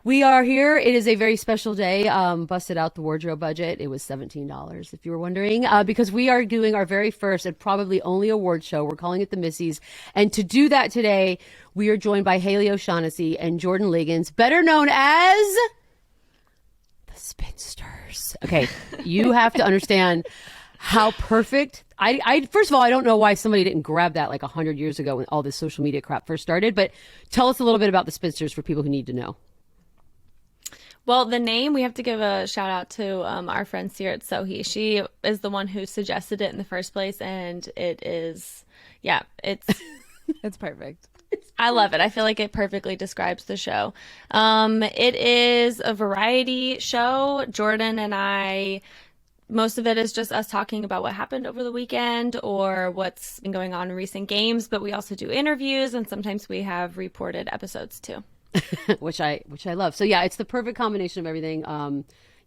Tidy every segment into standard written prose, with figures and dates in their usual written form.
We are here. It is a very special day. Busted out the wardrobe budget. It was $17, if you were wondering, because we are doing our very first and probably only award show. We're calling it the Missies. And to do that today, we are joined by Haley O'Shaughnessy and Jordan Liggins, better known as the Spinsters. Okay, you have to understand how perfect. I first of all, I don't know why somebody didn't grab that like 100 years ago when all this social media crap first started. But tell us a little bit about the Spinsters for people who need to know. Well, the name, we have to give a shout out to our friend Sirat Sohi. She is the one who suggested it in the first place, and it is, yeah, it's it's perfect. I love it. I feel like it perfectly describes the show. It is a variety show. Jordan and I, most of it is just us talking about what happened over the weekend or what's been going on in recent games, but we also do interviews, and sometimes we have reported episodes too. which I love. So yeah, it's the perfect combination of everything.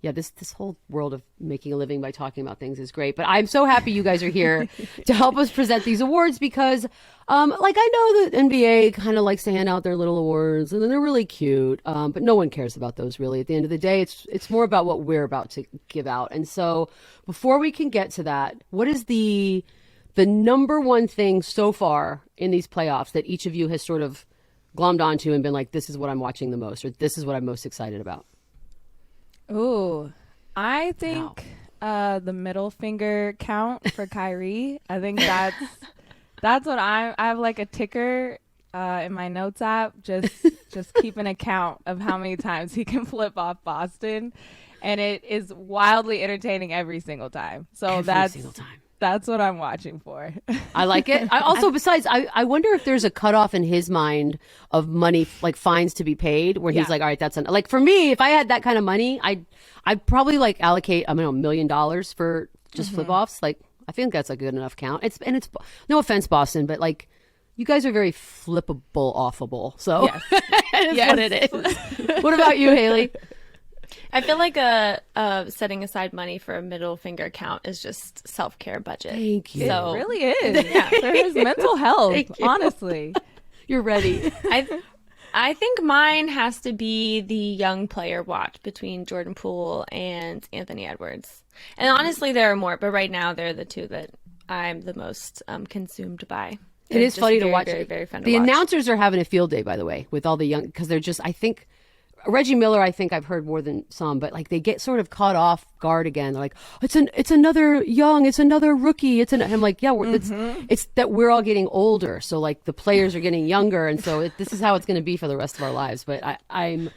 Yeah, this whole world of making a living by talking about things is great. But I'm so happy you guys are here to help us present these awards because, like, I know that NBA kind of likes to hand out their little awards and then they're really cute, but no one cares about those really. At the end of the day, it's more about what we're about to give out. And so before we can get to that, what is the number one thing so far in these playoffs that each of you has sort of glommed onto and been like, this is what I'm watching the most, or this is what I'm most excited about? Ooh, I think the middle finger count for Kyrie. I think that's what I have like a ticker in my notes app, just keeping a count of how many times he can flip off Boston, and it is wildly entertaining every single time. So that's what I'm watching for. I like it. I also, besides, I wonder if there's a cutoff in his mind of money, like fines to be paid, where he's like, all right, that's like for me, if I had that kind of money, I'd probably like allocate, I mean, $1 million for just flip offs. Like, I think that's a good enough count. It's no offense, Boston, but like, you guys are very flippable, offable. So yes. What it is. What about you, Haley? I feel like setting aside money for a middle finger count is just self-care budget. Thank you. So, it really is. Yeah, for his mental health, honestly. You're ready. I think mine has to be the young player watch between Jordan Poole and Anthony Edwards. And honestly, there are more, but right now they're the two that I'm the most consumed by. It is funny to watch. Very, very fun to the watch. Announcers are having a field day, by the way, with all the young, because they're just, I think, Reggie Miller, I think I've heard more than some, but like they get sort of caught off guard again. They're like, it's another young, it's another rookie. I'm like, yeah, it's that we're all getting older. So like the players are getting younger. And so this is how it's going to be for the rest of our lives. But I'm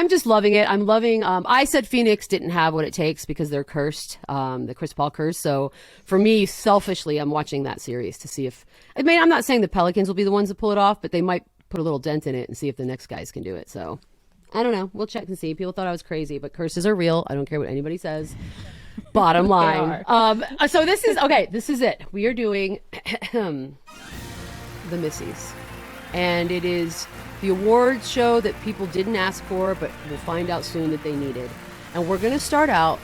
just loving it. I'm loving, I said Phoenix didn't have what it takes because they're cursed, the Chris Paul curse. So for me, selfishly, I'm watching that series to see if, I mean, I'm not saying the Pelicans will be the ones that pull it off, but they might put a little dent in it and see if the next guys can do it. So I don't know. We'll check and see. People thought I was crazy, but curses are real. I don't care what anybody says. Bottom line. So this is it. We are doing the Missies. And it is the awards show that people didn't ask for, but we'll find out soon that they needed. And we're going to start out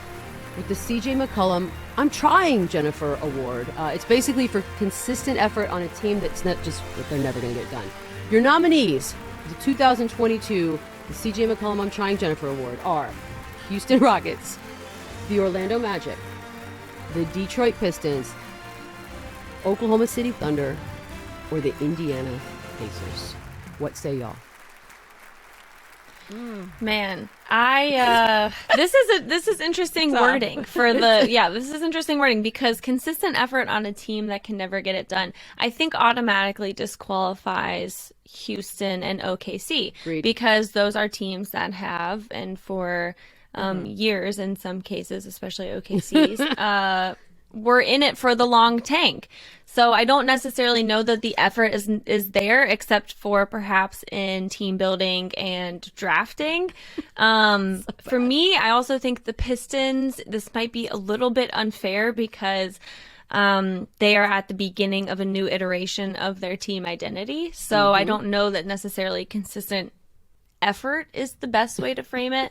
with the CJ McCollum I'm Trying Jennifer Award. It's basically for consistent effort on a team that's not just that they're never going to get it done. Your nominees for the 2022 the CJ McCollum I'm Trying Jennifer Award are Houston Rockets, the Orlando Magic, the Detroit Pistons, Oklahoma City Thunder, or the Indiana Pacers. What say y'all? Man, this is interesting wording for the this is interesting wording because consistent effort on a team that can never get it done, I think automatically disqualifies Houston and OKC. Agreed. Because those are teams that have, and for years in some cases, especially OKC's, were in it for the long tank. So I don't necessarily know that the effort is there, except for perhaps in team building and drafting. For me, I also think the Pistons, this might be a little bit unfair because they are at the beginning of a new iteration of their team identity. So I don't know that necessarily consistent effort is the best way to frame it.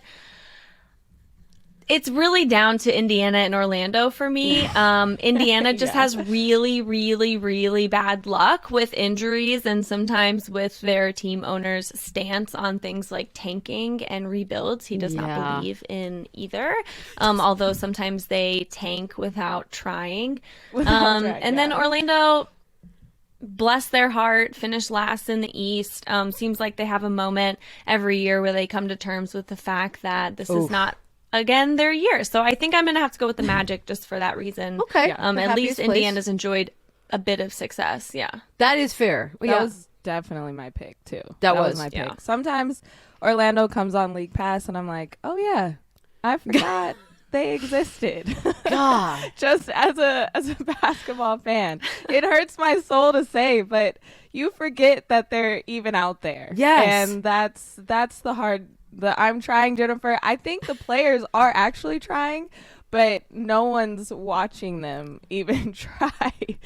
It's really down to Indiana and Orlando for me. Indiana just has really, really, really bad luck with injuries and sometimes with their team owner's stance on things like tanking and rebuilds. He does not believe in either, although sometimes they tank without trying. And then Orlando, bless their heart, finished last in the East. Seems like they have a moment every year where they come to terms with the fact that this is not, again, their year. So I think I'm going to have to go with the Magic just for that reason. Okay. At least Indiana's enjoyed a bit of success. Yeah. That is fair. That was definitely my pick, too. That was my pick. Sometimes Orlando comes on League Pass, and I'm like, oh, yeah, I forgot they existed. God. Just as a basketball fan. It hurts my soul to say, but you forget that they're even out there. Yes. And that's the hard... I'm trying, Jennifer. I think the players are actually trying, but no one's watching them even try.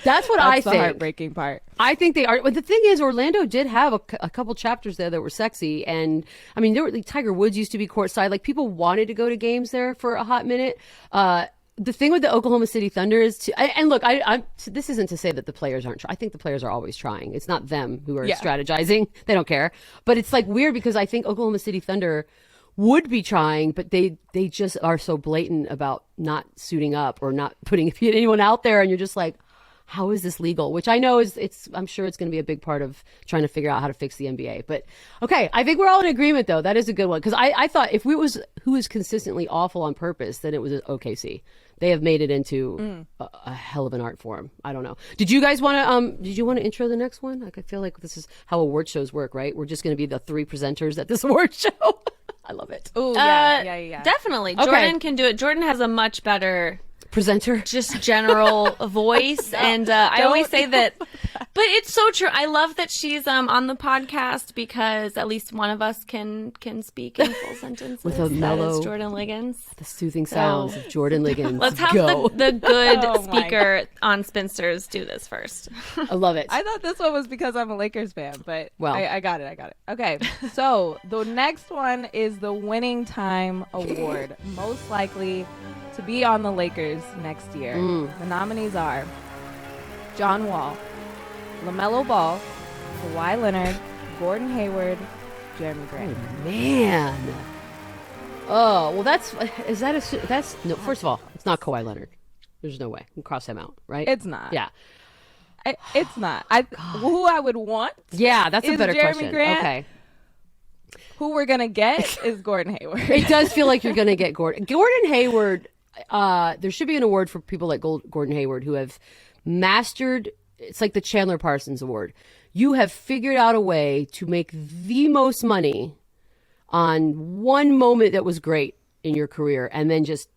That's what I think. That's the heartbreaking part. I think they are. But the thing is, Orlando did have a couple chapters there that were sexy. And I mean, there were, like, Tiger Woods used to be courtside. Like, people wanted to go to games there for a hot minute. The thing with the Oklahoma City Thunder is, and look, this isn't to say that the players aren't. I think the players are always trying. It's not them who are strategizing. They don't care. But it's like weird because I think Oklahoma City Thunder would be trying, but they just are so blatant about not suiting up or not putting anyone out there, and you're just like, how is this legal? Which I know I'm sure it's going to be a big part of trying to figure out how to fix the NBA. But okay, I think we're all in agreement though. That is a good one because I thought if it was who is consistently awful on purpose, then it was OKC. They have made it into a hell of an art form. I don't know. Did you guys want to? Did you want to intro the next one? Like, I feel like this is how award shows work, right? We're just going to be the three presenters at this award show. I love it. Oh yeah. Definitely. Okay. Jordan can do it. Jordan has a much better presenter, just general voice, and I always say that. But it's so true. I love that she's on the podcast because at least one of us can speak in full sentences with a mellow, that is Jordan Liggins. The soothing sounds of Jordan Liggins. Let's have the good speaker on Spinsters do this first. I love it. I thought this one was because I'm a Lakers fan, but I got it. Okay, so the next one is the Winning Time Award, most likely to be on the Lakers next year. The nominees are John Wall, LaMelo Ball, Kawhi Leonard, Gordon Hayward, Jeremy Grant. Oh, man. Oh, well, that's no. First of all, it's not Kawhi Leonard. There's no way. You can cross him out, right? It's not. Yeah. It's not. Who I would want. Yeah, that's a better Jeremy question. Grant. Okay. Who we're gonna get is Gordon Hayward. It does feel like you're gonna get Gordon. Gordon Hayward. There should be an award for people like Gordon Hayward who have mastered. It's like the Chandler Parsons Award. You have figured out a way to make the most money on one moment that was great in your career, and then just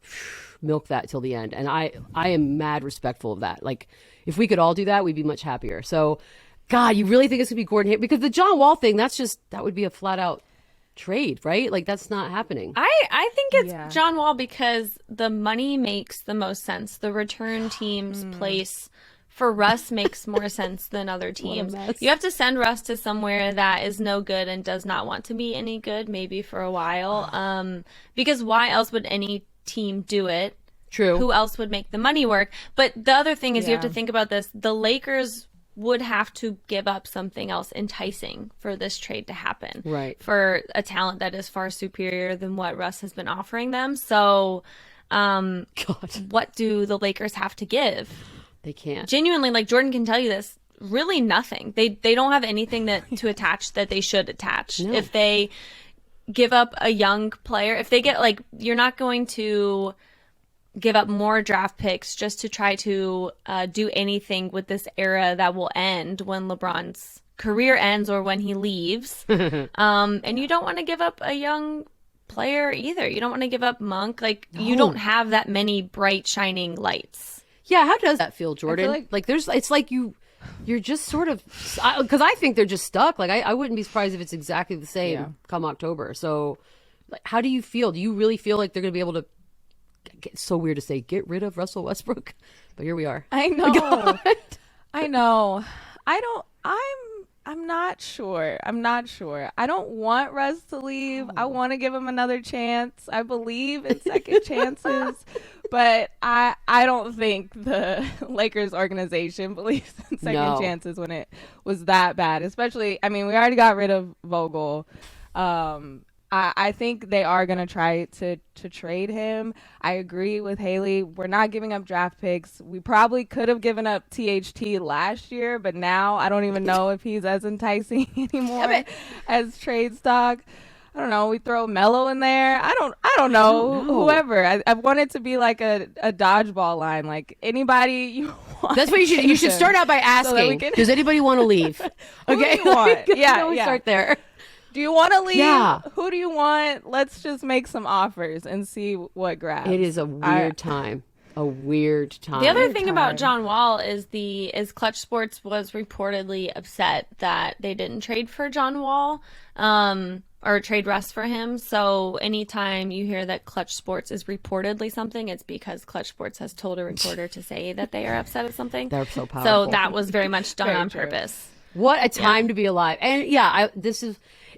milk that till the end. And I am mad respectful of that. Like, if we could all do that, we'd be much happier. So, God, you really think it's gonna be Gordon Hayward? Because the John Wall thing, that would be a flat out trade, right? Like, that's not happening. I think it's John Wall because the money makes the most sense. The return team's place for Russ makes more sense than other teams. You have to send Russ to somewhere that is no good and does not want to be any good, maybe for a while. Because why else would any team do it? True. Who else would make the money work? But the other thing is you have to think about this. The Lakers would have to give up something else enticing for this trade to happen. Right. For a talent that is far superior than what Russ has been offering them. So, what do the Lakers have to give? They can't. Genuinely, like Jordan can tell you this, really nothing. They don't have anything to attach that they should attach. No. If they give up a young player, if they get you're not going to give up more draft picks just to try to do anything with this era that will end when LeBron's career ends or when he leaves. And you don't want to give up a young player either. You don't want to give up Monk. You don't have that many bright, shining lights. Yeah, how does that feel, Jordan? I feel it's like you're just sort of, because I think they're just stuck. Like, I wouldn't be surprised if it's exactly the same come October. So, how do you feel? Do you really feel like they're going to be able to, it's so weird to say, get rid of Russell Westbrook? But here we are. I know. I know. I'm not sure. I don't want Russ to leave. I want to give him another chance. I believe in second chances, but I don't think the Lakers organization believes in second chances when it was that bad. Especially, I mean, we already got rid of Vogel. I think they are going to try to trade him. I agree with Haley. We're not giving up draft picks. We probably could have given up THT last year, but now I don't even know if he's as enticing anymore as trade stock. I don't know. We throw Melo in there. I don't know. Whoever. I want it to be like a dodgeball line. Like anybody you want. That's what you should start out by asking. Does anybody want to leave? Okay. Who do you want? Yeah. Start there. Do you want to leave? Yeah. Who do you want? Let's just make some offers and see what grabs. It is a weird time. A weird time. The other thing about John Wall is Clutch Sports was reportedly upset that they didn't trade for John Wall, or trade Russ for him. So anytime you hear that Clutch Sports is reportedly something, it's because Clutch Sports has told a reporter to say that they are upset at something. They're so powerful. So that was very much done on purpose. What a time to be alive. And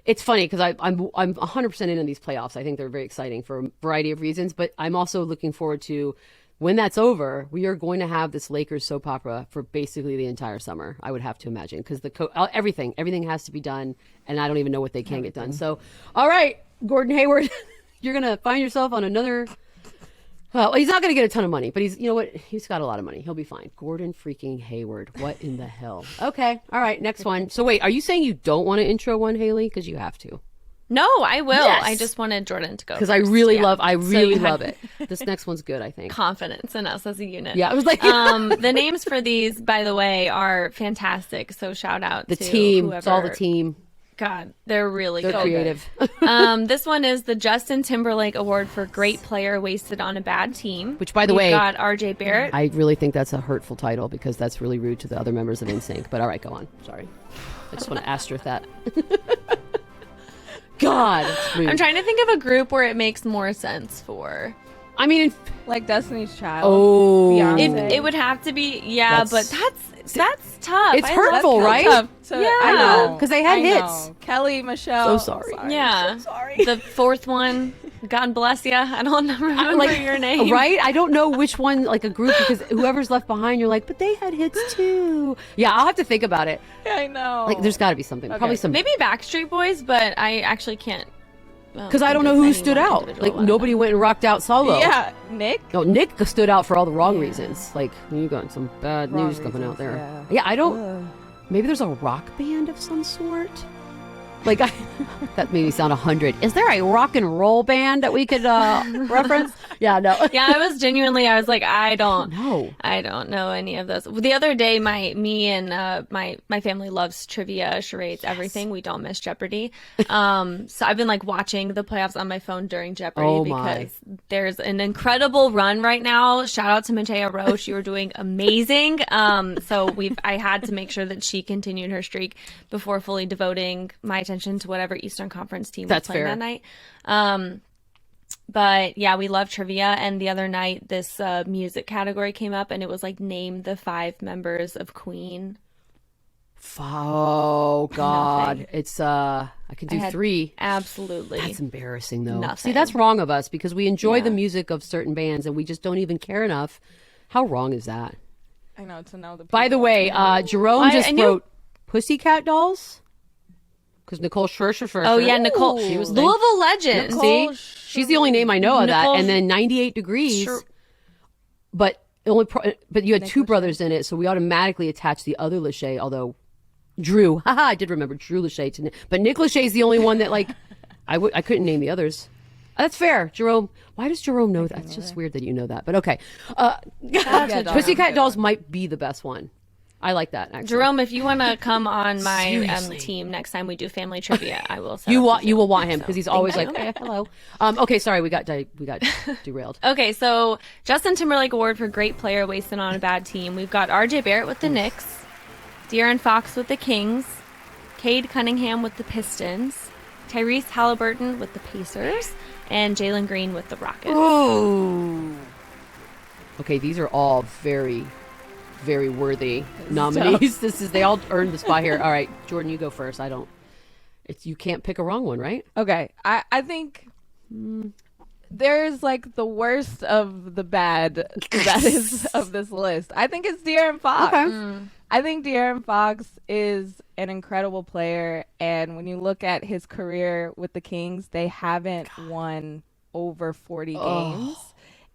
it's funny because I'm 100% in on these playoffs. I think they're very exciting for a variety of reasons, but I'm also looking forward to when that's over, we are going to have this Lakers soap opera for basically the entire summer, I would have to imagine, because everything has to be done, and I don't even know what they can get done. So, all right, Gordon Hayward, you're going to find yourself on another... Well, he's not going to get a ton of money, but you know what? He's got a lot of money. He'll be fine. Gordon freaking Hayward. What in the hell? Okay. All right. Next one. So wait, are you saying you don't want to intro one, Haley? Because you have to. No, I will. Yes. I just wanted Jordan to go. Because I really love it. This next one's good, I think. Confidence in us as a unit. Yeah, I was like... the names for these, by the way, are fantastic. So shout out to team. Whoever. It's all the team. God, they're really They're creative. This one is the Justin Timberlake Award for Great Player Wasted on a Bad Team. Which, by the way, got RJ Barrett. I really think that's a hurtful title because that's really rude to the other members of NSYNC. But all right, go on. Sorry. I just want to asterisk that. God. I'm trying to think of a group where it makes more sense for. I mean, like Destiny's Child. Oh, it would have to be, but that's tough. It's hurtful, right? Tough yeah, I know, because they had hits. Kelly, Michelle. So sorry. Yeah, so sorry. The fourth one. God bless you. I don't remember your name. Right? I don't know which one, like a group, because whoever's left behind, you're like, but they had hits too. Yeah, I'll have to think about it. Yeah, I know. Like, there's got to be something. Okay. Probably some. Maybe Backstreet Boys, but I actually can't. Because I don't know who stood out. Like, nobody went and rocked out solo. Yeah, Nick? No, Nick stood out for all the wrong reasons. Like, you got some bad news coming out there. Yeah, I don't... Maybe there's a rock band of some sort? Like, that made me sound 100. Is there a rock and roll band that we could reference? Yeah, no. Yeah, I was like, I don't know any of those. The other day, me and my family loves trivia, charades, everything. We don't miss Jeopardy. So I've been like watching the playoffs on my phone during Jeopardy because there's an incredible run right now. Shout out to Matea Roche. You were doing amazing. So I had to make sure that she continued her streak before fully devoting my attention to whatever Eastern Conference team was playing that night. But yeah, we love trivia. And the other night, this music category came up, and it was like, name the 5 members of Queen. Oh God, nothing. It's I can do 3. Absolutely, that's embarrassing though. Nothing. See, that's wrong of us because we enjoy the music of certain bands, and we just don't even care enough. How wrong is that? I know to know the. By the way, Jerome just wrote Pussycat Dolls. Because Nicole Scherzer. Oh, yeah, Nicole. She was Louisville legend. See? She's the only name I know of that. And then 98 Degrees. But you had 2 brothers in it, so we automatically attached the other Lachey, although Drew. Haha, I did remember Drew Lachey. But Nick Lachey is the only one that, like, I couldn't name the others. That's fair. Jerome. Why does Jerome know that? It's just weird that you know that. But okay. Pussycat Dolls might be the best one. I like that, actually. Jerome, if you want to come on my team next time we do family trivia, I will. You will want him because he's always like, okay, hello. Okay, sorry, we got derailed. Okay, so Justin Timberlake Award for Great Player Wasted on a Bad Team. We've got RJ Barrett with the Knicks, De'Aaron Fox with the Kings, Cade Cunningham with the Pistons, Tyrese Halliburton with the Pacers, and Jalen Green with the Rockets. Oh. Okay, these are all very, very worthy nominees. They all earned the spot here. All right, Jordan, you go first. You can't pick a wrong one, right? Okay. I think there's like the worst of the bad that is of this list. I think it's De'Aaron Fox. Okay. I think De'Aaron Fox is an incredible player, and when you look at his career with the Kings, they haven't won over 40 games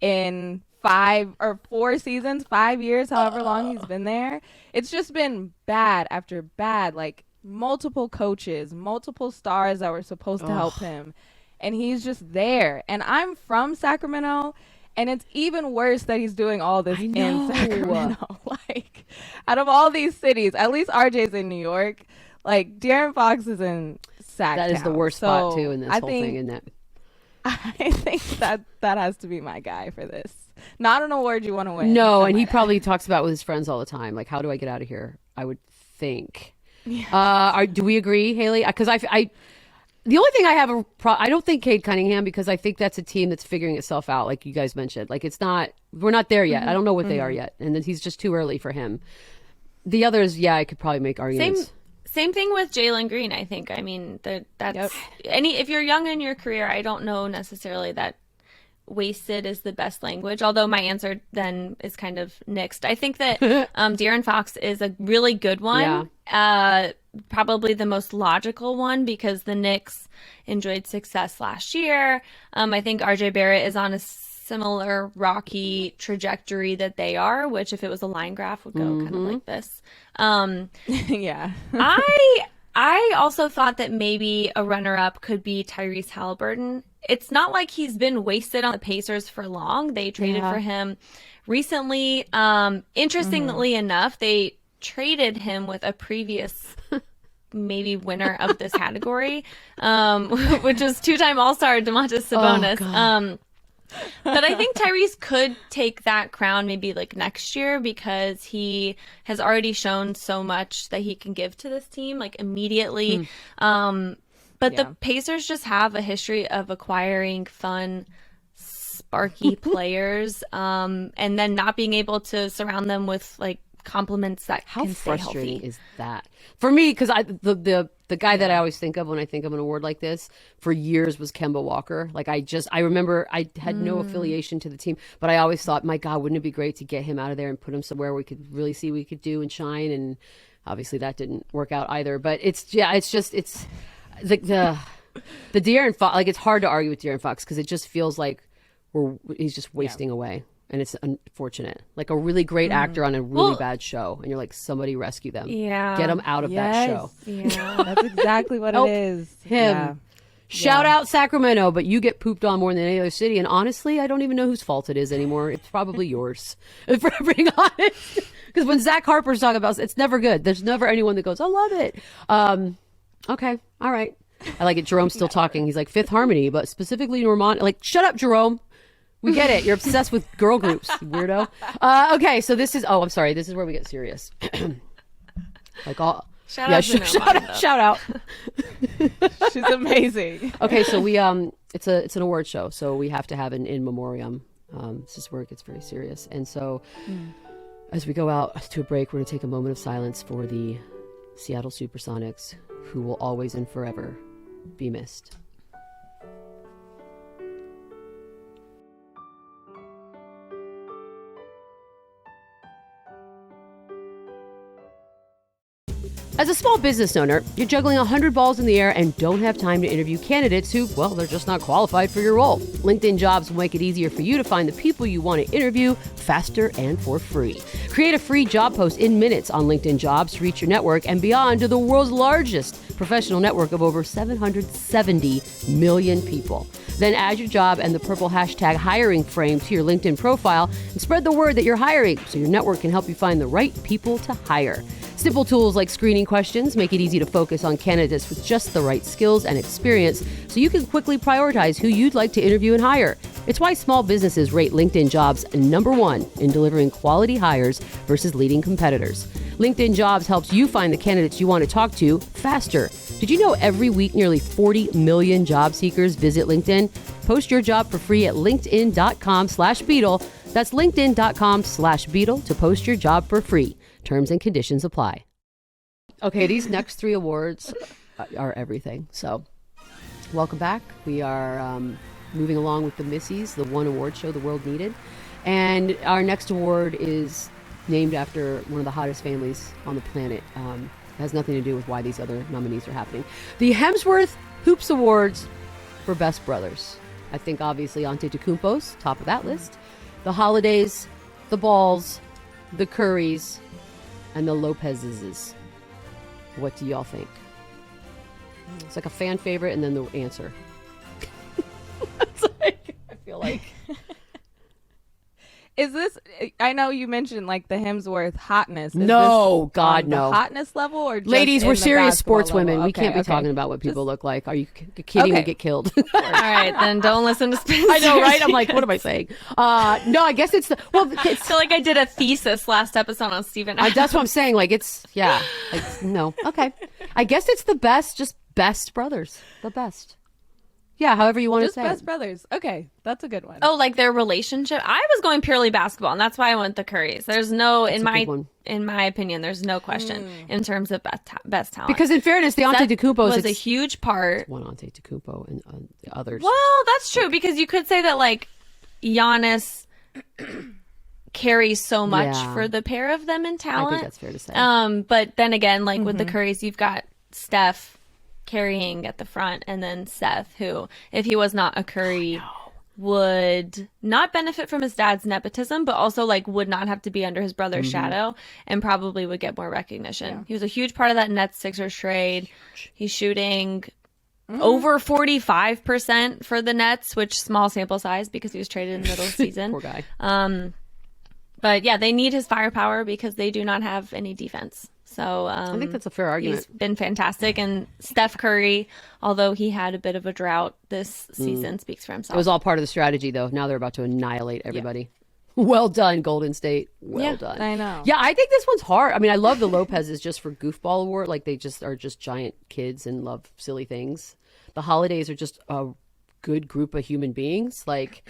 in 4 seasons, 5 years, however long he's been there. It's just been bad after bad, like multiple coaches, multiple stars that were supposed to help him, and he's just there. And I'm from Sacramento, and it's even worse that he's doing all this in Sacramento. Like, out of all these cities, at least RJ's in New York. Like, De'Aaron Fox is in Sac That is the worst spot, too, in this whole thing, isn't it? I think that has to be my guy for this. Not an award you want to win. No, and he probably talks about it with his friends all the time. Like, how do I get out of here? I would think. Yeah. Do we agree, Haley? Because the only thing I have I don't think Cade Cunningham, because I think that's a team that's figuring itself out, like you guys mentioned. Like, we're not there yet. I don't know what they are yet, and then he's just too early for him. The others, I could probably make arguments. Same thing with Jalen Green, I think. I mean, that's if you're young in your career, I don't know necessarily that wasted is the best language, although my answer then is kind of nixed. I think that De'Aaron Fox is a really good one. Probably the most logical one, because the Knicks enjoyed success last year. I think RJ Barrett is on a similar rocky trajectory that they are, which if it was a line graph would go kind of like this. Yeah. I also thought that maybe a runner-up could be Tyrese Halliburton. It's not like he's been wasted on the Pacers for long. They traded for him recently. Interestingly enough, they traded him with a previous maybe winner of this category, which was two-time All-Star Domantas Sabonis. But I think Tyrese could take that crown maybe like next year, because he has already shown so much that he can give to this team like immediately. But the Pacers just have a history of acquiring fun, sparky players, and then not being able to surround them with like compliments that can stay healthy. How frustrating is that for me? Because the guy that I always think of when I think of an award like this for years was Kemba Walker. Like, I remember I had no affiliation to the team, but I always thought, my God, wouldn't it be great to get him out of there and put him somewhere we could really see what he could do and shine. And obviously that didn't work out either. But it's the De'Aaron Fox. Like, it's hard to argue with De'Aaron Fox, because it just feels like he's just wasting away. And it's unfortunate. Like a really great actor on a really bad show, and you're like, somebody rescue them. Yeah. Get him out of that show. Yeah. That's exactly what it is. Him. Yeah. Shout out Sacramento, but you get pooped on more than any other city. And honestly, I don't even know whose fault it is anymore. It's probably yours, if we're being honest. Because when Zach Harper's talking about it, it's never good. There's never anyone that goes, I love it. Okay. All right. I like it. Jerome's still talking. He's like, Fifth Harmony, but specifically Normand. Like, shut up, Jerome. We get it. You're obsessed with girl groups, you weirdo. Okay, so this is. Oh, I'm sorry. This is where we get serious. Like all. Shout out. She's amazing. Okay, so we it's an award show, so we have to have an in memoriam. This is where it gets very serious, and so as we go out to a break, we're going to take a moment of silence for the Seattle Supersonics, who will always and forever be missed. As a small business owner, you're juggling 100 balls in the air and don't have time to interview candidates who, well, they're just not qualified for your role. LinkedIn Jobs will make it easier for you to find the people you want to interview faster and for free. Create a free job post in minutes on LinkedIn Jobs to reach your network and beyond to the world's largest professional network of over 770 million people. Then add your job and the purple hashtag hiring frame to your LinkedIn profile and spread the word that you're hiring so your network can help you find the right people to hire. Simple tools like screening questions make it easy to focus on candidates with just the right skills and experience so you can quickly prioritize who you'd like to interview and hire. It's why small businesses rate LinkedIn Jobs #1 in delivering quality hires versus leading competitors. LinkedIn Jobs helps you find the candidates you want to talk to faster. Did you know every week nearly 40 million job seekers visit LinkedIn? Post your job for free at linkedin.com/Beadle. That's linkedin.com/Beadle to post your job for free. Terms and conditions apply. Okay, these next 3 awards are everything. So welcome back. We are moving along with the Missies, the one award show the world needed. And our next award is named after one of the hottest families on the planet. It has nothing to do with why these other nominees are happening. The Hemsworth Hoops Awards for Best Brothers. I think obviously Antetokounmpo's top of that list. The Holidays, the Balls, the Currys, and the Lopez's. What do y'all think? It's like a fan favorite and then the answer. It's like, I feel like. Is this, I know you mentioned like the Hemsworth hotness. Is No, this God, on no. The hotness level or just Ladies, in we're the serious basketball sportswomen. level? We can't be Okay. talking about what people look like. Are you kidding? Okay. We get killed. All right, then don't listen to Spinsters. I know, right? I'm like, what am I saying? No, I guess it's I feel like I did a thesis last episode on Stephen. that's what I'm saying. Like, it's, yeah. Like, no. Okay. I guess it's the best, just best brothers. The best. Yeah, however you want to Just say best it. brothers. Okay, that's a good one. Oh, like their relationship. I was going purely basketball, and that's why I went the Currys. There's no, a good one. in my opinion, there's no question in terms of best talent. Because in fairness, the Seth Antetokounmpo's was a huge part. one Antetokounmpo and the others. Well, that's true because you could say that like Giannis carries so much Yeah. for the pair of them in I talent. think that's fair to say. But then again, like with the Currys, you've got Steph carrying at the front, and then Seth, who, if he was not a Curry, would not benefit from his dad's nepotism, but also like would not have to be under his brother's shadow, and probably would get more recognition. He was a huge part of that Nets Sixers trade. He's shooting over 45% for the Nets, which small sample size because he was traded in the middle of the season. Poor guy. But yeah, they need his firepower because they do not have any defense. So I think that's a fair argument. he's been fantastic. And Steph Curry, although he had a bit of a drought this season, speaks for himself. It was all part of the strategy, though. Now they're about to annihilate everybody. Well done, Golden State. Well done. I know. Yeah, I think this one's hard. I mean, I love the Lopez's just for goofball award. Like, they just are just giant kids and love silly things. The Holidays are just a good group of human beings. Like,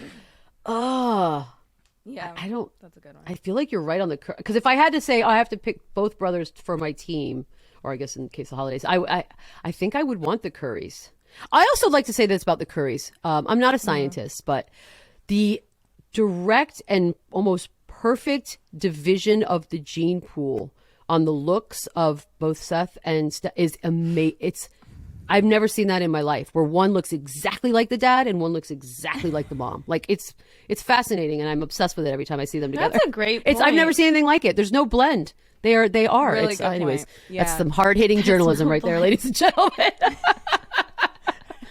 Yeah, I don't. that's a good one. I feel like you're right on the because if I had to say I have to pick both brothers for my team, or I guess in the case of Holidays, I think I would want the Currys. I also like to say this about the Currys. I'm not a scientist, but the direct and almost perfect division of the gene pool on the looks of both Seth and is amazing. I've never seen that in my life, where one looks exactly like the dad and one looks exactly like the mom. Like, it's fascinating, and I'm obsessed with it every time I see them together. That's a great I've point. never seen anything like it. There's no blend. They are. Really It's, good anyways, point. Yeah. that's some hard hitting journalism right there, ladies and gentlemen.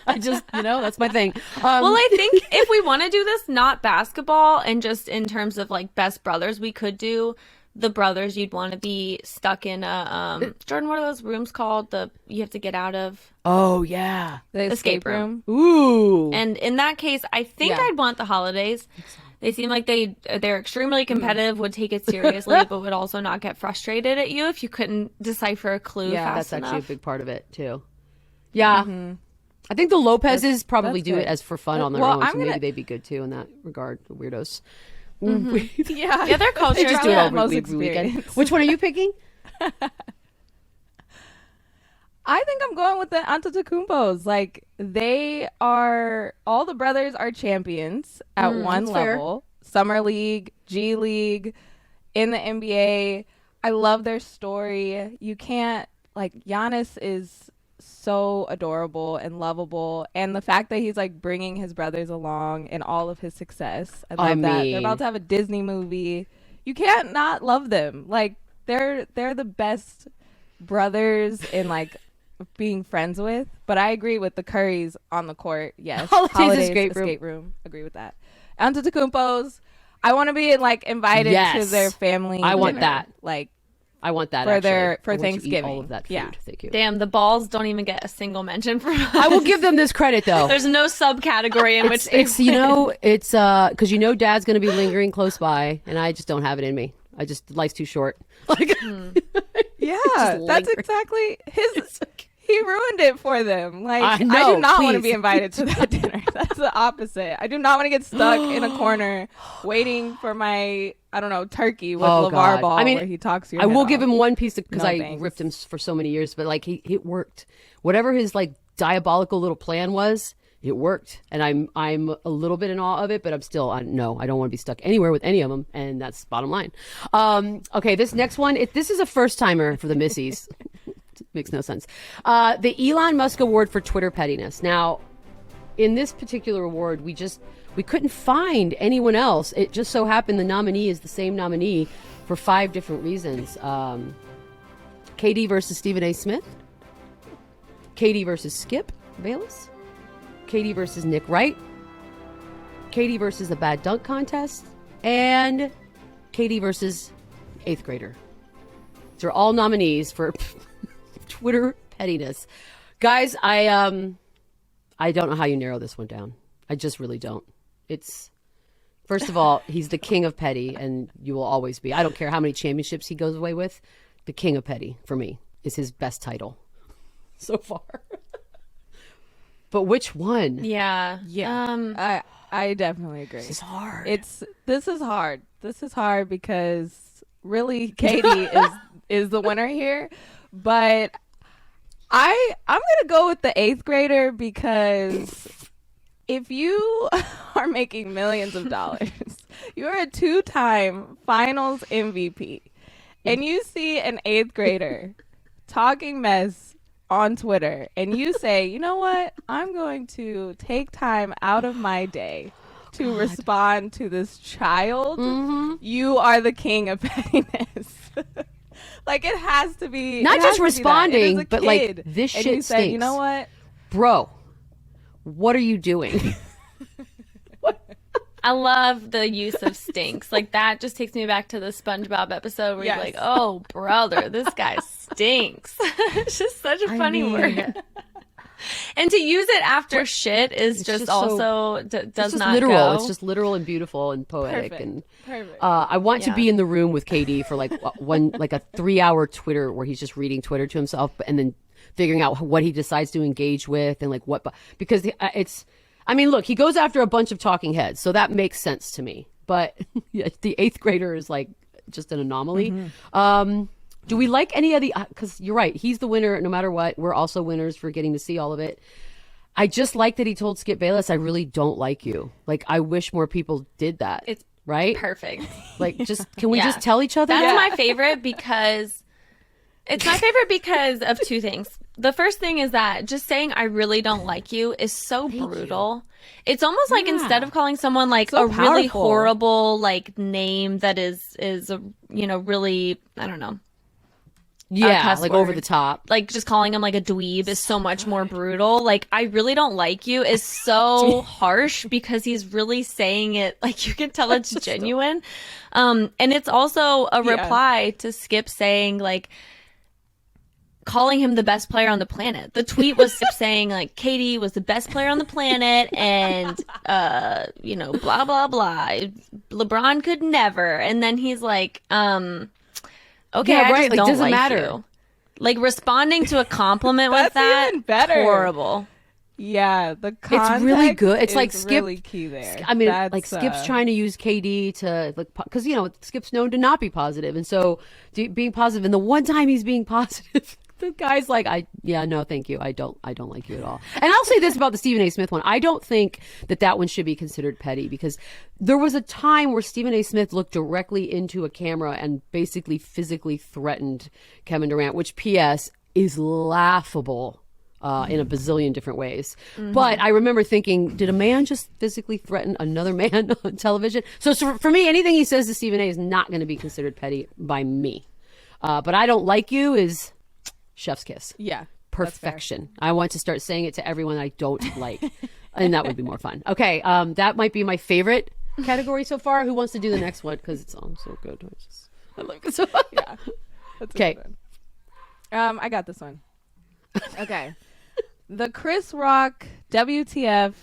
I just, that's my thing. Well, I think if we want to do this, not basketball, and just in terms of like best brothers, we could do the brothers you'd want to be stuck in a Jordan, what are those rooms called? You have to get out of. Oh yeah. The escape room. Ooh. And in that case, I think Yeah. I'd want the Holidays. They seem like they're extremely competitive, would take it seriously, but would also not get frustrated at you if you couldn't decipher a clue Yeah, fast That's actually a enough. big part of it too. Yeah. I think the Lopez's probably that's do it good. as for fun on their Well, own, so I'm gonna- maybe they'd be good too in that regard. The weirdos. Yeah, Yeah, their culture They just do it probably all the most every weekend. experience. Which one are you picking? I think I'm going with the Antetokounmpos. Like, all the brothers are champions at one that's fair. level. Summer League, G League, in the NBA. I love their story. You can't, like, Giannis is so adorable and lovable. And the fact that he's, like, bringing his brothers along in all of his success. I love that. They're about to have a Disney movie. You can't not love them. Like, they're the best brothers in, like, being friends with. But I agree with the Currys on the court. Yes. Holidays escape room. Agree with that. Antetokounmpos, I want to be like invited Yes. to their family. I want dinner. that. Like, I want that For actually. their- for I want to eat Thanksgiving. all of that food. Yeah. Thank you. Damn, the balls don't even get a single mention from us. I will give them this credit though. There's no subcategory in which they It's it's because Dad's going to be lingering close by, and I just don't have it in me. Life's too short. Like yeah, Just that's lingering. exactly his he ruined it for them. Like, I I know, do not want to please. be invited to that dinner. That's the opposite. I do not want to get stuck in a corner waiting for my, I don't know, turkey with LeVar God. Ball I mean, where he talks to your I head will off. give him one piece because No, I thanks. ripped him for so many years, but like it worked. Whatever his like diabolical little plan was, it worked, and I'm a little bit in awe of it, but I'm still no, I don't want to be stuck anywhere with any of them, and that's bottom line. Okay, this next one, this is a first timer for the Missies. Makes no sense. The Elon Musk Award for Twitter pettiness. Now, in this particular award, we couldn't find anyone else. It just so happened the nominee is the same nominee for 5 different reasons. KD versus Stephen A. Smith. KD versus Skip Bayless. KD versus Nick Wright. KD versus the Bad Dunk Contest. And KD versus 8th grader. These are all nominees for Twitter pettiness. Guys, I don't know how you narrow this one down. I just really don't. It's, first of all, he's the king of petty, and you will always be. I don't care how many championships he goes away with. The king of petty, for me, is his best title so far. But which one? Yeah. I definitely agree. This is hard. This is hard. This is hard because really Katie is the winner here. But I'm gonna go with the 8th grader because if you are making millions of dollars, you're a 2-time finals MVP, and you see an 8th grader talking mess on Twitter, and you say, you know what? I'm going to take time out of my day to respond to this child. You are the king of pettiness. Like, it has to be not just responding, but like kid. this And shit you stinks. said, you know what? Bro, what are you doing? I love the use of stinks. Like, that just takes me back to the SpongeBob episode where Yes. you're like, oh, brother, this guy stinks. It's just such a funny word. And to use it after shit is just just also does It's just not literal. go. It's just literal and beautiful and poetic. Perfect. And Perfect. I want to Yeah. be in the room with KD for like a 3-hour Twitter where he's just reading Twitter to himself and then figuring out what he decides to engage with and like what, because it's, I mean, look, he goes after a bunch of talking heads, so that makes sense to me. But yeah, the 8th grader is like just an anomaly. Do we like any of the, because you're right, he's the winner no matter what. We're also winners for getting to see all of it. I just like that he told Skip Bayless, I really don't like you. Like, I wish more people did that. It's right? perfect. Like, just, can we Yeah. just tell each other That's that? my favorite because it's my favorite because of 2 things. The first thing is that just saying I really don't like you is so brutal. It's almost like instead of calling someone like So a really powerful. horrible like name that is a, you know, really, I don't know, Yeah, cuss like word. over the top. like just calling him like a dweeb is so much more brutal. Like, I really don't like you is so harsh because he's really saying it like you can tell it's genuine. And it's also a reply to Skip saying like calling him the best player on the planet. The tweet was Skip saying like Katie was the best player on the planet and you know, blah blah blah. LeBron could never. And then he's like okay, Yeah, I right, just like, don't doesn't like matter. you. Like, responding to a compliment with That's that, even better. horrible. Yeah, the context really good. It's is like Skip- really key there. I mean, That's, like Skip's trying to use KD to like, because you know Skip's known to not be positive, and so being positive, and the one time he's being positive, the guy's like, no, thank you, I don't like you at all. And I'll say this about the Stephen A. Smith one: I don't think that one should be considered petty because there was a time where Stephen A. Smith looked directly into a camera and basically physically threatened Kevin Durant, which P.S. is laughable. In a bazillion different ways. But I remember thinking, did a man just physically threaten another man on television? So for me, anything he says to Stephen A. is not going to be considered petty by me. But I don't like you is chef's kiss. Yeah. Perfection. I want to start saying it to everyone I don't like. And that would be more fun. Okay, that might be my favorite category so far. Who wants to do the next one? Because it's all so good. I like it so much. Yeah. That's a Okay. good one. I got this one. Okay. The Chris Rock WTF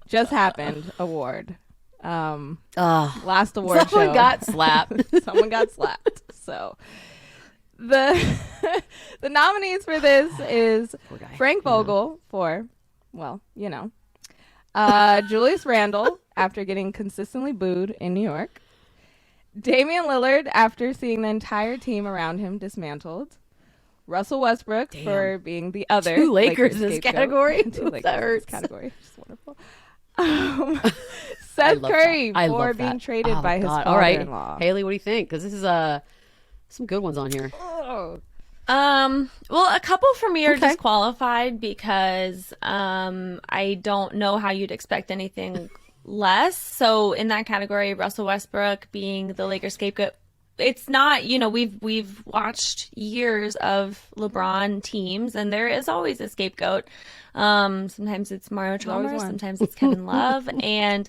Just Happened award. Last award show. Someone got slapped. Someone got slapped. So the the nominees for this is Frank Vogel for, well, Julius Randle after getting consistently booed in New York, Damian Lillard after seeing the entire team around him dismantled, Russell Westbrook for being the other two Lakers in this scapegoat. category. Two Lakers That in this hurts. category. Just wonderful. Seth Curry for being traded by his father-in-law. All right, Haley, what do you think? Because this is some good ones on here. Well, a couple for me are disqualified because I don't know how you'd expect anything less. So in that category, Russell Westbrook being the Lakers scapegoat, it's not, we've watched years of LeBron teams, and there is always a scapegoat. Sometimes it's Mario Chalmers, sometimes it's Kevin Love, and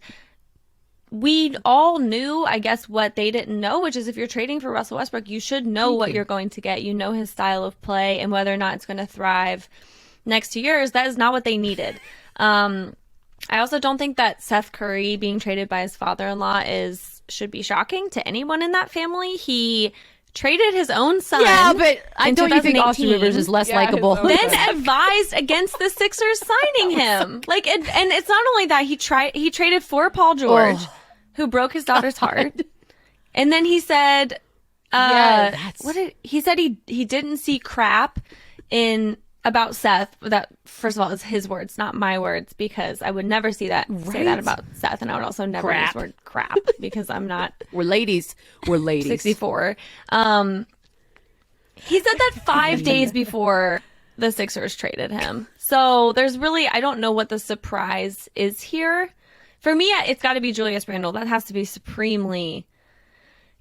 we all knew, I guess, what they didn't know, which is if you're trading for Russell Westbrook, you should know what you're going to get. You know his style of play and whether or not it's going to thrive next 2 years. That is not what they needed. I also don't think that Seth Curry being traded by his father-in-law should be shocking to anyone in that family. He traded his own son. Yeah, but don't you think Austin 2018, Rivers is less likable? Then advised against the Sixers signing him. And it's not only that he traded for Paul George, who broke his daughter's heart, and then he said, he said he didn't see crap about Seth. That, first of all, is his words, not my words, because I would never say that about Seth, and I would also never use the word crap because I'm not. We're ladies. 64. He said that 5 days before the Sixers traded him. So there's really, I don't know what the surprise is here. For me, it's got to be Julius Randle. That has to be supremely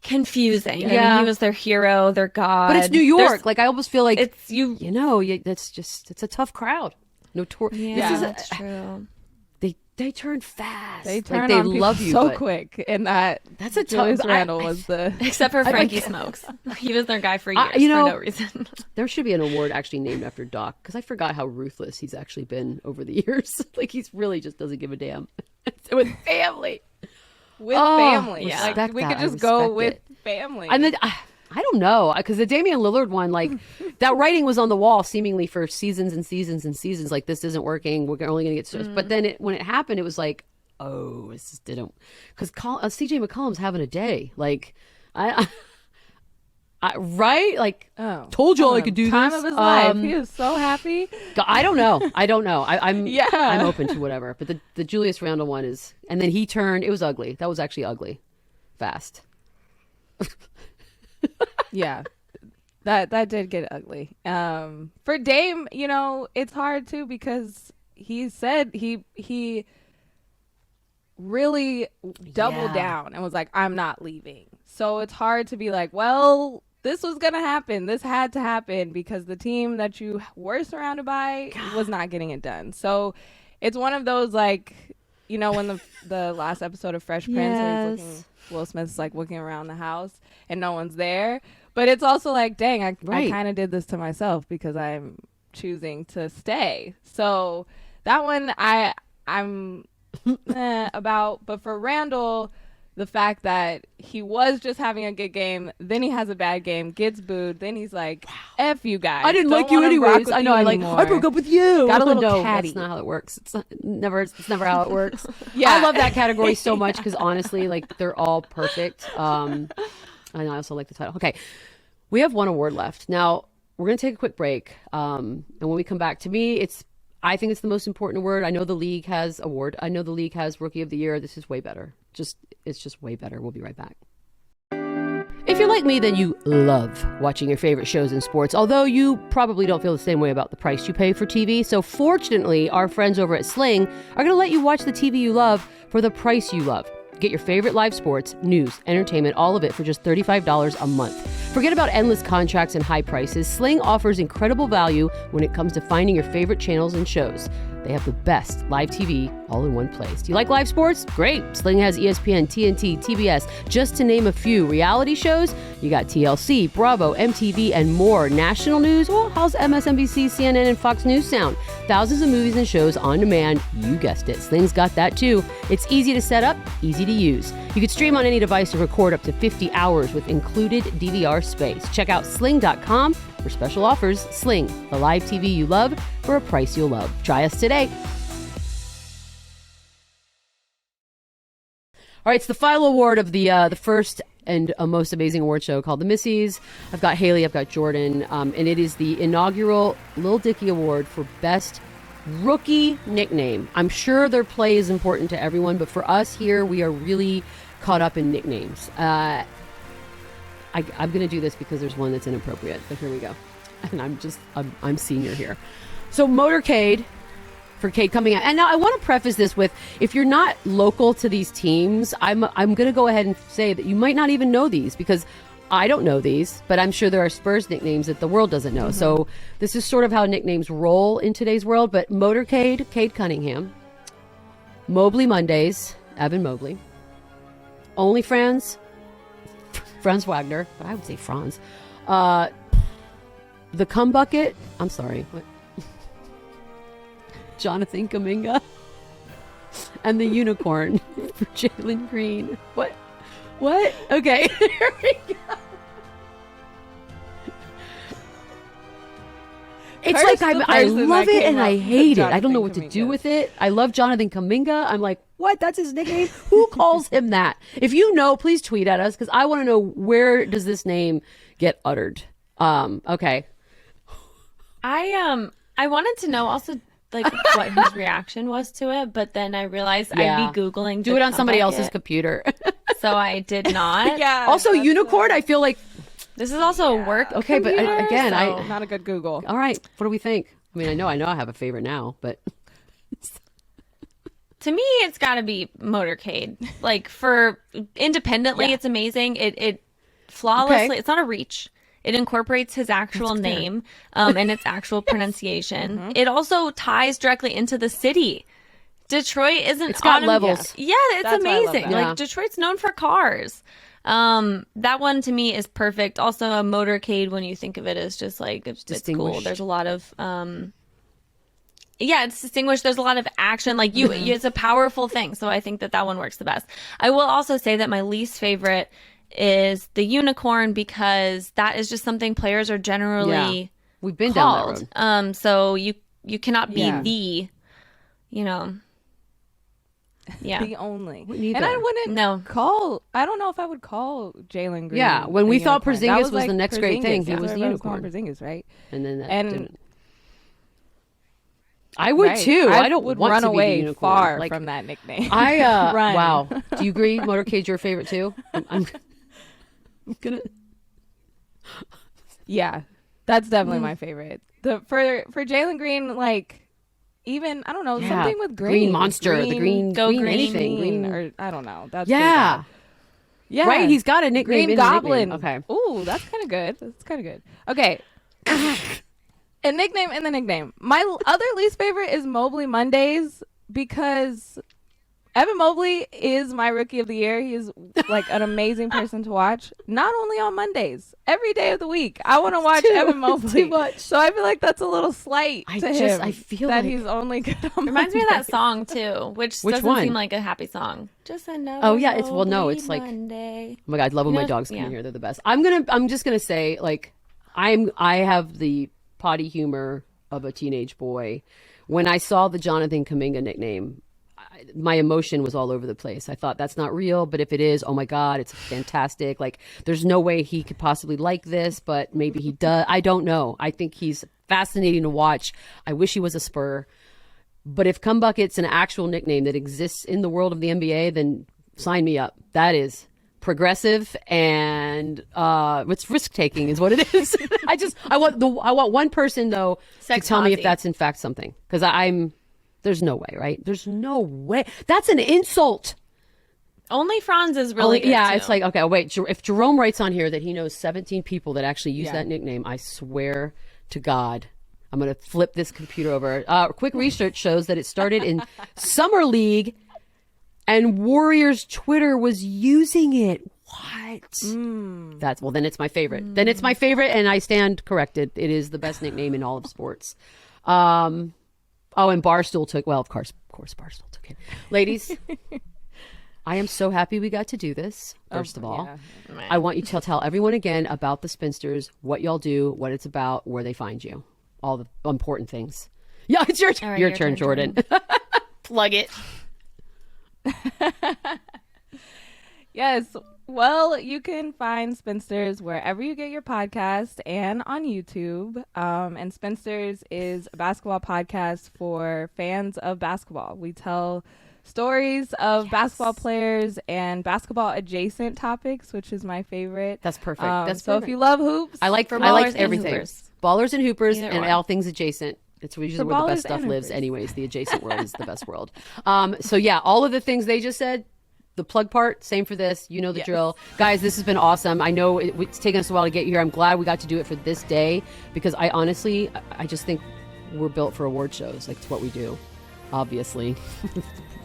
confusing. Yeah. I mean, he was their hero, their god. But it's New York. I almost feel like it's it's a tough crowd. Yeah, that's true. They turn fast. They turn they on love people you so quick, and that's a Julius Randle was the except for Frankie Smokes. He was their guy for years for no reason. There should be an award actually named after Doc, because I forgot how ruthless he's actually been over the years. He's really just doesn't give a damn with family. Family, yeah. We could just go with family. And then I don't know, because the Damian Lillard one, that writing was on the wall seemingly for seasons and seasons and seasons. This isn't working. We're only going to get stressed. But then when it happened, it was this just didn't. Because CJ McCollum's having a day. Told y'all I could do time this. Of his life. He is so happy. I don't know. I'm open to whatever. But the Julius Randle one is, and then he turned. It was ugly. That was actually ugly. Fast. Yeah, that did get ugly. For Dame, it's hard too, because he said he really doubled down and was like, I'm not leaving. So it's hard to be like, well, this was gonna happen. This had to happen because the team that you were surrounded by was not getting it done. So it's one of those when the last episode of Fresh Prince, where he's looking, Will Smith's looking around the house and no one's there. But it's also dang, I kind of did this to myself because I'm choosing to stay. So that one I'm about. But for Randall, the fact that he was just having a good game, then he has a bad game, gets booed, then he's like, F you guys. I didn't like you anyways. I know. I broke up with you. Got a little catty. That's not how it works. It's never how it works. Yeah. I love that category so much because honestly, they're all perfect. And I also like the title. Okay. We have one award left. Now, we're going to take a quick break. And when we come back, to me, I think it's the most important award. I know the league has award. I know the league has Rookie of the Year. This is way better. It's just way better. We'll be right back. If you're like me, then you love watching your favorite shows in sports, although you probably don't feel the same way about the price you pay for TV. So fortunately, our friends over at Sling are going to let you watch the TV you love for the price you love. Get your favorite live sports, news, entertainment, all of it for just $35 a month. Forget about endless contracts and high prices. Sling offers incredible value when it comes to finding your favorite channels and shows. They have the best live TV all in one place. Do you like live sports? Great. Sling has ESPN, TNT, TBS, just to name a few. Reality shows? You got TLC, Bravo, MTV, and more. National news? Well, how's MSNBC, CNN, and Fox News sound? Thousands of movies and shows on demand. You guessed it. Sling's got that too. It's easy to set up, easy to use. You can stream on any device and record up to 50 hours with included DVR space. Check out sling.com for special offers. Sling, the live TV you love for a price you'll love. Try us today. All right, it's the final award of the first and most amazing award show called the Missies. I've got Haley, I've got Jordan, and it is the inaugural Lil Dicky Award for Best Rookie Nickname. I'm sure their play is important to everyone, but for us here, we are really caught up in nicknames. I'm going to do this because there's one that's inappropriate, but here we go. And I'm senior here. So Motorcade, for Cade coming out. And now I want to preface this with, if you're not local to these teams, I'm going to go ahead and say that you might not even know these, because I don't know these, but I'm sure there are Spurs nicknames that the world doesn't know. Mm-hmm. So this is sort of how nicknames roll in today's world. But Motorcade, Cade Cunningham. Mobley Mondays, Evan Mobley. Only Franz Wagner, but I would say Franz. The Cum Bucket, I'm sorry, what? Jonathan Kuminga. And the Unicorn for Jalen Green. What? Okay, here we go. It's like I love it and I hate it. I don't know what to do with it. I love Jonathan Kuminga. I'm like, what? That's his nickname? Who calls him that? If you know, please tweet at us, because I want to know, where does this name get uttered? Okay. I wanted to know also, like, what his reaction was to it, but then I realized I'd be Googling. Do it on somebody else's computer. So I did not. Yeah. Also, Unicorn, I feel like. This is also a work Okay, computer, but again, so. Not a good Google. All right. What do we think? I mean, I know I have a favorite now, but. To me, it's got to be Motorcade. Like, for independently, it's amazing. It flawlessly, it's not a reach. It incorporates his actual name and its actual pronunciation. Mm-hmm. It also ties directly into the city. Detroit isn't. It's got levels. Yeah, it's amazing. Like, Detroit's known for cars. That one to me is perfect. Also, a Motorcade, when you think of it, is just like it's cool. There's a lot of it's distinguished. There's a lot of action. Like it's a powerful thing. So I think that one works the best. I will also say that my least favorite is the Unicorn, because that is just something players are generally we've been called. down that road. So you cannot be the, the only. Neither. And I wouldn't call. I don't know if I would call Jalen Green. Yeah, when we thought Unicorn. Porzingis was like the next great thing, he was the Unicorn. Porzingis, right? And then that didn't. I would too. I don't would want run to be away the Unicorn. far from that nickname. Run. Wow. Do you agree? Motorcade's your favorite too? I'm gonna. Yeah, that's definitely my favorite. For Jalen Green, like, even I don't know, something with green monster, the green anything, green, or I don't know. That's yeah. Right. He's got a nickname. Green Goblin. Okay. Ooh, that's kind of good. That's kind of good. Okay. A nickname in the nickname. My other least favorite is Mobley Mondays, because Evan Mobley is my rookie of the year. He's like an amazing person to watch. Not only on Mondays, every day of the week. I want to watch Evan Mobley. Too much. So I feel like that's a little slight to him. I feel that like he's only good on Reminds me of Mondays. that song too, which doesn't one? seem like a happy song. Just another. Oh yeah, it's it's like. Monday. Oh my God, I love when my dogs come in here. They're the best. I'm just gonna say, like, I have the potty humor of a teenage boy. When I saw the Jonathan Kuminga nickname, my emotion was all over the place. I thought, that's not real, but if it is, oh my God, it's fantastic. Like, there's no way he could possibly like this, but maybe he does. I don't know. I think he's fascinating to watch. I wish he was a Spur. But if Cumbucket's an actual nickname that exists in the world of the NBA, then sign me up. That is progressive, and it's risk taking is what it is. I want one person though to tell me if that's in fact something, because there's no way, right? There's no way. That's an insult. Only Franz is really good too. It's like, okay, wait. If Jerome writes on here that he knows 17 people that actually use that nickname, I swear to God, I'm going to flip this computer over. Quick research shows that it started in Summer League, and Warriors Twitter was using it. What? Then it's my favorite. Then it's my favorite, and I stand corrected. It is the best nickname in all of sports. And Barstool took. Well, of course, Barstool took it. Ladies, I am so happy we got to do this. First of all, I want you to tell everyone again about the Spinsters, what y'all do, what it's about, where they find you, all the important things. Yeah, it's your Right, your turn, Jordan. Plug it. Yes. Well, you can find Spinsters wherever you get your podcast and on YouTube. And Spinsters is a basketball podcast for fans of basketball. We tell stories of basketball players and basketball adjacent topics, which is my favorite. That's perfect. That's so perfect. if you love hoops, I like ballers and everything. hoopers. Ballers and hoopers Either and or. all things adjacent. It's usually where the best ballers stuff and lives hoopers. anyways. The adjacent world is the best world. So yeah, all of the things they just said, the plug part, same for this. You know the drill. Guys, this has been awesome. I know it's taken us a while to get here. I'm glad we got to do it for this day because I honestly just think we're built for award shows. Like, it's what we do, obviously.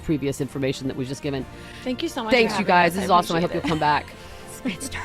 Previous information that we've just given. Thank you so much. Thanks, for you having guys. us. This is awesome. I hope appreciate you'll it. come back. Spinster.